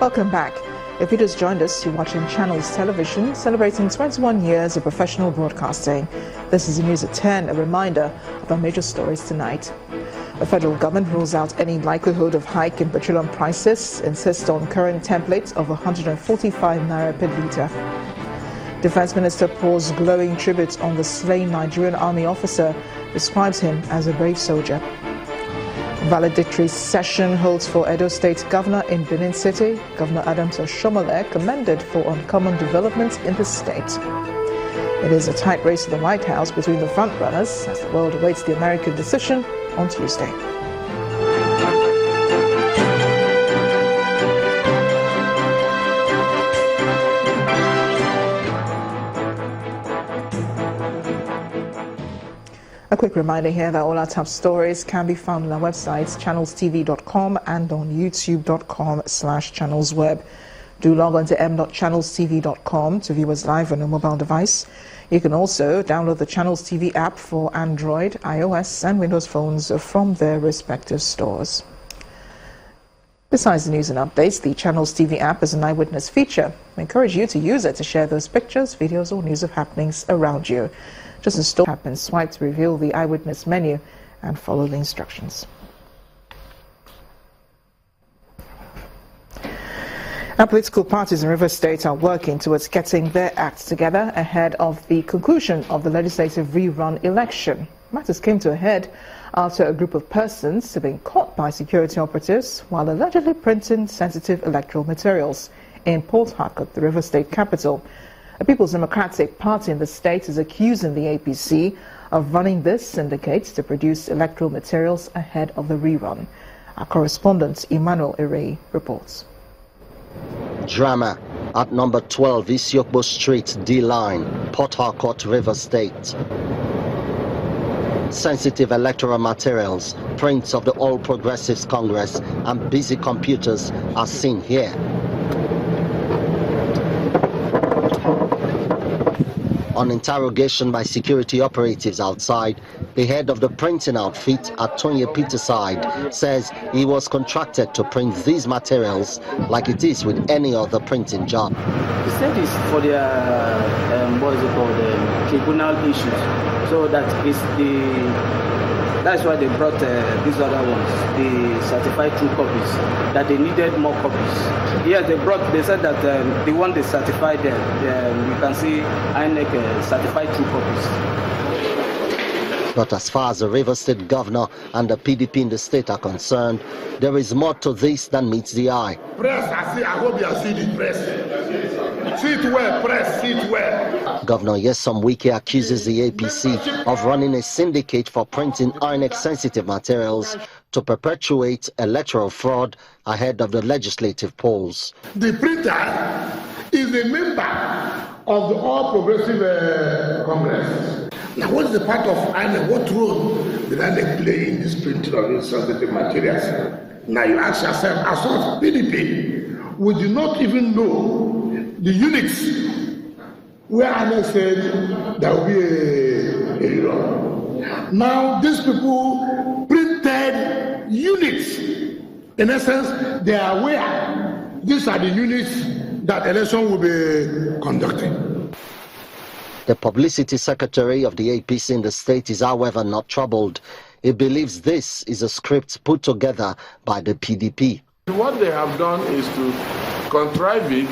Welcome back. If you just joined us, you're watching Channels Television, celebrating 21 years of professional broadcasting. This is the news at 10, a reminder of our major stories tonight. The federal government rules out any likelihood of hike in petroleum prices, insists on current template of 145 naira per litre. Defense Minister pours glowing tribute on the slain Nigerian army officer, describes him as a brave soldier. Valedictory session holds for Edo State Governor in Benin City. Governor Adams Oshomole commended for uncommon developments in the state. It is a tight race to the White House between the frontrunners as the world awaits the American decision on Tuesday. A quick reminder here that all our top stories can be found on our websites, channelstv.com and on youtube.com/channelsweb. Do log on to m.channelstv.com to view us live on a mobile device. You can also download the Channels TV app for Android, iOS and Windows phones from their respective stores. Besides the news and updates, the Channels TV app is an eyewitness feature. We encourage you to use it to share those pictures, videos or news of happenings around you. Just as story happens, swipe to reveal the eyewitness menu and follow the instructions. Our political parties in River State are working towards getting their acts together ahead of the conclusion of the legislative rerun election. Matters came to a head after a group of persons have been caught by security operatives while allegedly printing sensitive electoral materials in Port Harcourt, the River State capital. A People's Democratic Party in the state is accusing the APC of running this syndicate to produce electoral materials ahead of the rerun. Our correspondent Emmanuel Ere reports. Drama at number 12 Isiokbo Street, D-Line, Port Harcourt, River State. Sensitive electoral materials, prints of the All Progressives Congress and busy computers are seen here. On interrogation by security operatives outside, the head of the printing outfit, Atonye Peterside, says he was contracted to print these materials like it is with any other printing job. He said it's for their, tribunal issues. So that's why they brought these other ones, the certified true copies, that they needed more copies. Yes, they said that the one they certified there, you can see INEC certified true copies. But as far as the River State governor and the PDP in the state are concerned, there is more to this than meets the eye. Press, I hope you are seeing the press. See it well, press, see it well. Governor Nyesom Wike accuses the APC of running a syndicate for printing INEC-sensitive materials to perpetuate electoral fraud ahead of the legislative polls. The printer is a member of the All Progressive Congress. Now, what is the part of INEC? What role did INEC play in this printing of these sensitive materials? Now you ask yourself, as far as PDP, we do not even know the units where INEC said there will be a rerun. Now these people printed units. In essence, they are aware these are the units that election will be conducted. The publicity secretary of the APC in the state is, however, not troubled. He believes this is a script put together by the PDP. What they have done is to contrive it,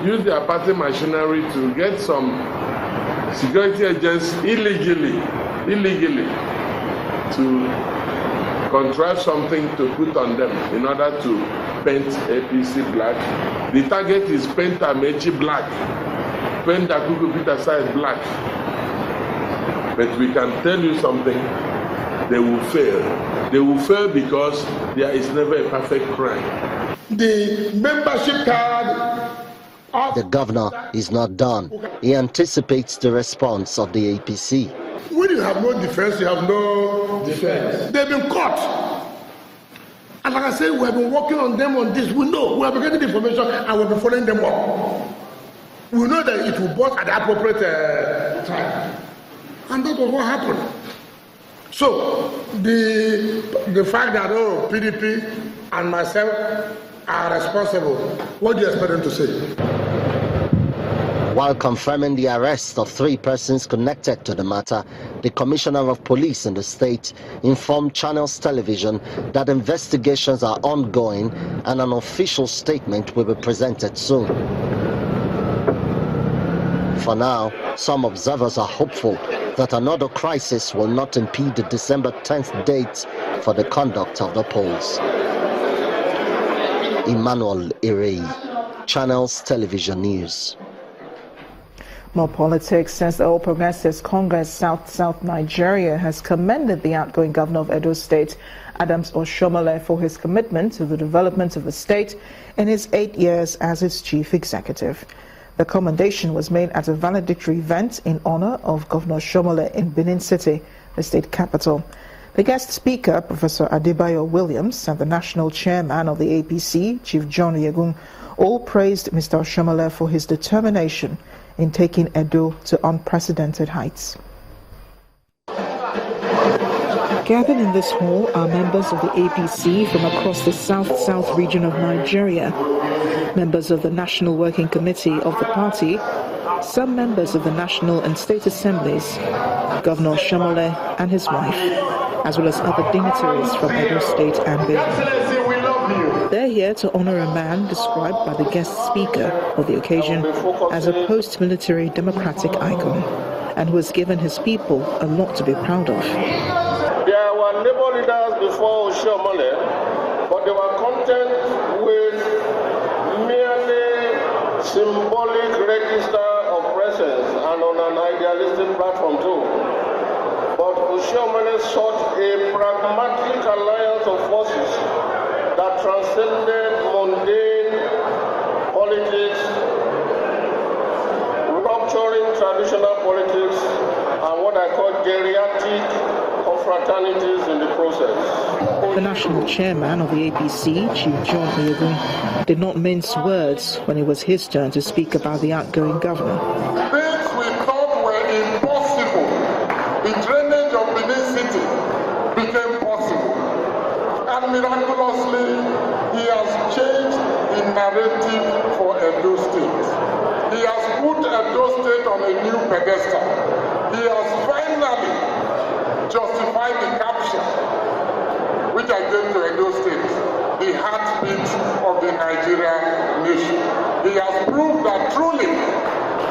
use their party machinery to get some security agents illegally to contrive something to put on them in order to paint APC black. The target is paint Amechi black, paint Akuku Peterside black. But we can tell you something, they will fail. They will fail because there is never a perfect crime. The membership card. The governor is not done. He anticipates the response of the APC. When you have no defense, you have no defense. They've been caught. And like I said, we have been working on them on this. We know, we have been getting the information and we've been following them up. We know that it will burst at the appropriate time. And that was what happened. So, the fact that, PDP and myself are responsible, what do you expect them to say? While confirming the arrest of 3 persons connected to the matter, the Commissioner of Police in the state informed Channels Television that investigations are ongoing and an official statement will be presented soon. For now, some observers are hopeful that another crisis will not impede the December 10th date for the conduct of the polls. Emmanuel Irei, Channels Television News. More politics. Since the All Progressives Congress South Nigeria has commended the outgoing governor of Edo State, Adams Oshiomhole, for his commitment to the development of the state in his 8 years as its chief executive. The commendation was made at a valedictory event in honor of Governor Oshiomhole in Benin City, the state capital. The guest speaker, Professor Adebayo Williams, and the national chairman of the APC, Chief John Yegun, all praised Mr. Oshiomhole for his determination in taking Edo to unprecedented heights. Gathered in this hall are members of the APC from across the south region of Nigeria, members of the National Working Committee of the party, some members of the National and State Assemblies, Governor Oshiomhole and his wife, as well as other dignitaries from Edo State and Benin. They're here to honor a man described by the guest speaker of the occasion as a post-military democratic icon, and who has given his people a lot to be proud of. There were labor leaders before Oshiomhole, but they were content with merely symbolic register of presence and on an idealistic platform too. But Oshiomhole sought a pragmatic alliance of forces that transcended mundane politics, rupturing traditional politics and what I call geriatric confraternities in the process. The national chairman of the APC, Chief John Yegun, did not mince words when it was his turn to speak about the outgoing governor. Things we thought were impossible, the drainage of Benin City became possible. And miraculously, he has changed the narrative for Edo State. He has put Edo State on a new pedestal. He has finally justified the caption which I gave to Edo State, the heartbeat of the Nigerian nation. He has proved that truly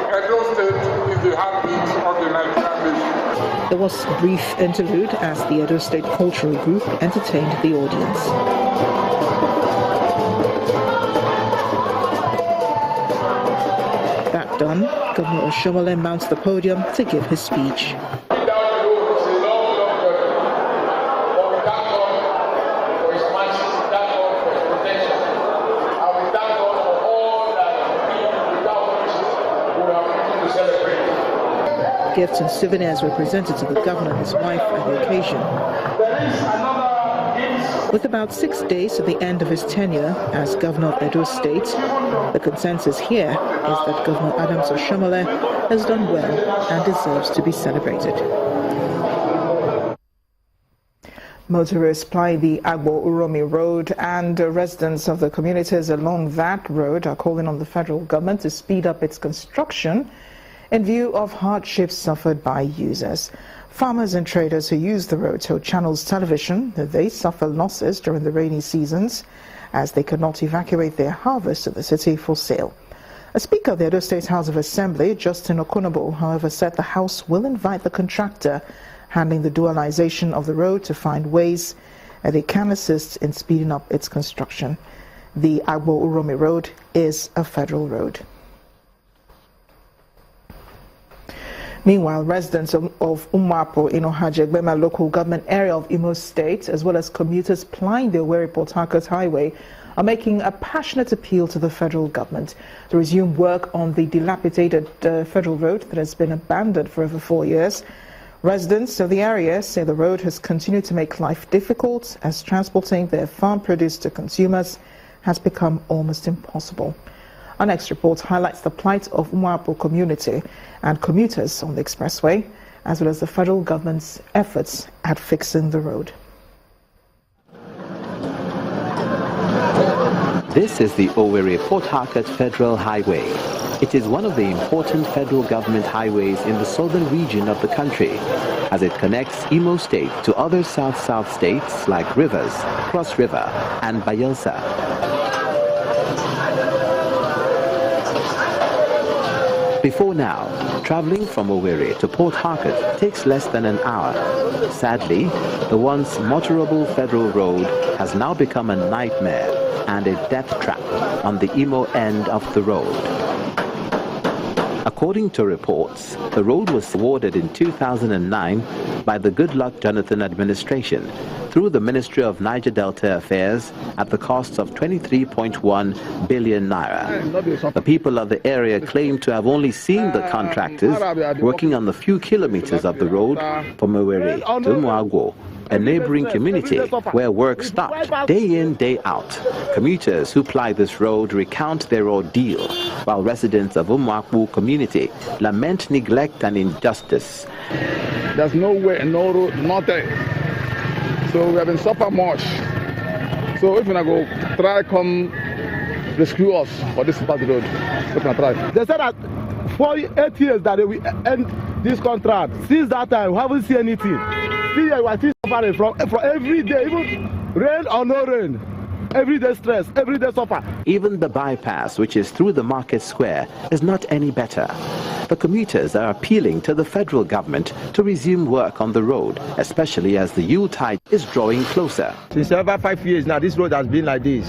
Edo State is the heartbeat of the Nigerian nation. There was a brief interlude as the Edo State Cultural Group entertained the audience. That done, Governor Oshiomhole mounts the podium to give his speech. Gifts and souvenirs were presented to the governor and his wife at the occasion. With about 6 days to the end of his tenure as governor of Edo State, the consensus here is that Governor Adams Oshiomhole has done well and deserves to be celebrated. Motorists ply the Agbo-Uromi Road, and residents of the communities along that road are calling on the federal government to speed up its construction in view of hardships suffered by users. Farmers and traders who use the road told Channels Television that they suffer losses during the rainy seasons as they could not evacuate their harvest to the city for sale. A speaker of the Edo State House of Assembly, Justin Okonobo, however, said the House will invite the contractor handling the dualization of the road to find ways that they can assist in speeding up its construction. The Agbo-Uromi Road is a federal road. Meanwhile, residents of Umapo in Ohajegbema local government area of Imo State, as well as commuters plying the Owerri-Port Harcourt Highway, are making a passionate appeal to the federal government to resume work on the dilapidated federal road that has been abandoned for over 4 years. Residents of the area say the road has continued to make life difficult as transporting their farm produce to consumers has become almost impossible. Our next report highlights the plight of Umapo community and commuters on the expressway, as well as the federal government's efforts at fixing the road. This is the Owerri-Port Harcourt Federal Highway. It is one of the important federal government highways in the southern region of the country, as it connects Imo State to other south-south states like Rivers, Cross River, and Bayelsa. Before now, traveling from Owerri to Port Harcourt takes less than an hour. Sadly, the once motorable federal road has now become a nightmare and a death trap on the Imo end of the road. According to reports, the road was awarded in 2009 by the Goodluck Jonathan administration through the Ministry of Niger Delta Affairs at the cost of 23.1 billion naira. The people of the area claim to have only seen the contractors working on the few kilometers of the road from Owerri to Umuagwo, a neighboring community where work stopped day in, day out. Commuters who ply this road recount their ordeal, while residents of Umuagwo community lament neglect and injustice. There's no way, no road, nothing. So we have been suffering much. So if we go try come rescue us for this bad road, if we try. They said that for 8 years that they will end this contract. Since that time, we haven't seen anything. See, we are still suffering from every day, even rain or no rain. Every day stress, every day suffer. Even the bypass, which is through the market square, is not any better. The commuters are appealing to the federal government to resume work on the road, especially as the Yuletide is drawing closer. Since over 5 years now, this road has been like this.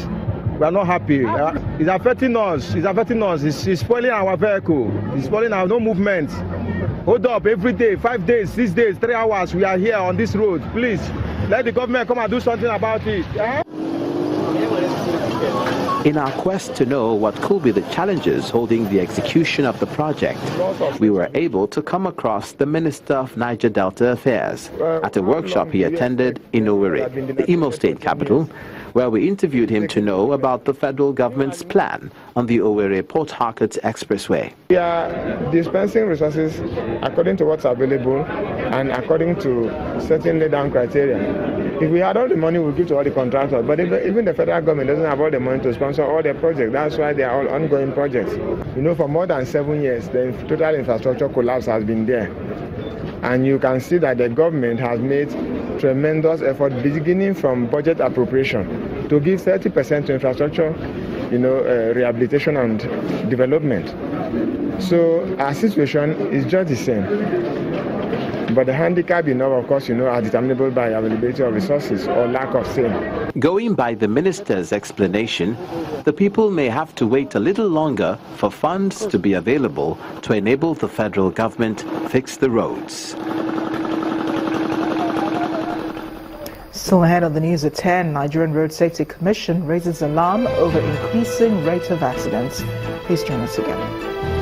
We are not happy. It's affecting us. It's affecting us. It's spoiling our vehicle. It's spoiling our no movement. Hold up every day, 5 days, 6 days, 3 hours. We are here on this road. Please, let the government come and do something about it. Yeah? In our quest to know what could be the challenges holding the execution of the project, we were able to come across the Minister of Niger Delta Affairs at a workshop he attended in Owerri, the Imo State capital, where we interviewed him to know about the federal government's plan on the Owerri-Port Harcourt Expressway. We are dispensing resources according to what's available and according to certain laid down criteria. If we had all the money, we'll give to all the contractors. But even the federal government doesn't have all the money to sponsor all the projects. That's why they are all ongoing projects. You know, for more than 7 years, the total infrastructure collapse has been there. And you can see that the government has made tremendous effort, beginning from budget appropriation, to give 30% to infrastructure, rehabilitation and development. So our situation is just the same. But the handicap, of course, are determinable by availability of resources or lack of same. Going by the minister's explanation, the people may have to wait a little longer for funds to be available to enable the federal government fix the roads. Still ahead of the news at 10, Nigerian Road Safety Commission raises alarm over increasing rate of accidents. Please join us again.